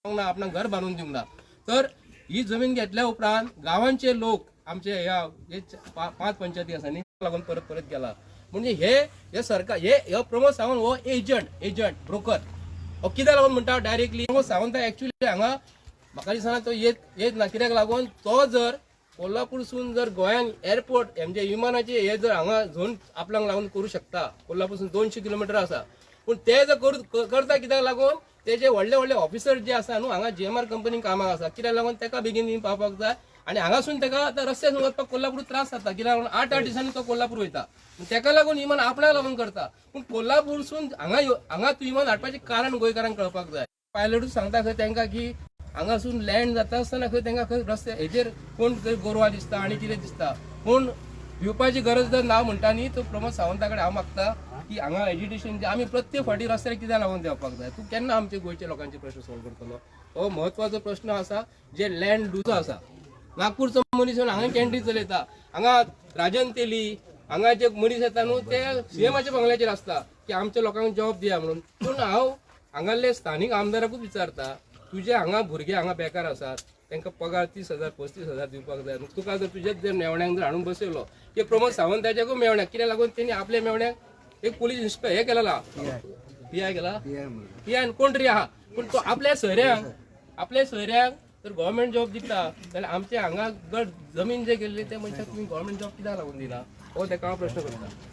आपण घर बांधून दिवंक ना। तर ही जमीन घेतल्या उपरांत गावांचे लोक आमचे ह्या 5 पंचायती आसा न्ही लागून परत गेला। म्हणजे हे सरकार हे प्रमोद सावंत हो एजंट ब्रोकर हो कित्याक लागून म्हणटा डायरेक्टली प्रमोद सावंत एक्चुअली हांगा म्हाका दिसना तो येत ना। कित्याक लागून तो जर कोल्हापूरसून जर गोंयान एअरपोर्ट म्हणजे विमानाचे हे जर हांगा झोन आपल्याक लागून करू शकता, कोल्हापूरसून 200 किलोमीटर आसा, पण ते जर करता कित्याक लागून ते व्हडले ऑफिसर जे आसा न्हू हांगा GMR कंपनीन कामाक आसा, कित्याक लागून तेका बेगीन पावपाक जाय आणि हांगासून तेका आतां रस्त्यासून वचपाक कोल्हापूर त्रास जाता, कित्याक लागून 8 दिसांनी तो कोल्हापूर वयता। तेका लागून विमान आपल्याक लागून करता, पूण कोल्हापूरसून हांगा तूं विमान हाडपाचें कारण गोंयकारांक कळपाक जाय। पायलटूच सांगता खंय तेंका की हांगासून लँड जाता आसतना खंय तेंका खंय रस्ते हेजेर कोण गोरवां दिसता आणि कितें दिसता, पूण भिवपाची गरज जर ना म्हणटा न्ही तो प्रमोद सावंता कडेन हांव मागता की हांगा एज्युकेशन आमी प्रत्येक फावटी रस्त्यार कित्याक लागून देवपाक जाय। तूं केन्ना आमचे गोंयच्या लोकांचे प्रश्न सॉल्व करतलो? हो महत्वाचो प्रश्न आसा जे लँड लूज आसा। नागपूरचो मनीस येवन हांगा कॅन्टीन चलयता, हांगा राजन तेली हांगा जे मनीस येता न्हू ते सीएमाच्या बंगल्याचेर आसता की आमच्या लोकांक जॉब दिया म्हणून। पूण हांव हांगाले स्थानीक आमदाराकूच विचारता, तुझे हांगा भुरगे हांगा बेकार आसात, तांकां पगार 30,000 35,000 दिवपाक जाय। तुका जर तुझेच जर मेवण्यांक जर हाडून बसयलो की प्रमोद सावंताच्याकूय मेवण्याक कित्याक लागून तेणी आपल्या मेवण्याक एक पुलीस इन्स्पेक्टर हे केलेला PI केला PI कोण तरी आहा, पूण तो आपल्या सोयऱ्यांक जर गव्हर्मेंट जॉब दिता जाल्यार आमचे हांगा जमीन जे गेल्ली ते मनशाक तुम्ही गव्हर्मेंट जॉब कित्याक लागून दिना हो तेका हांव प्रश्न करता।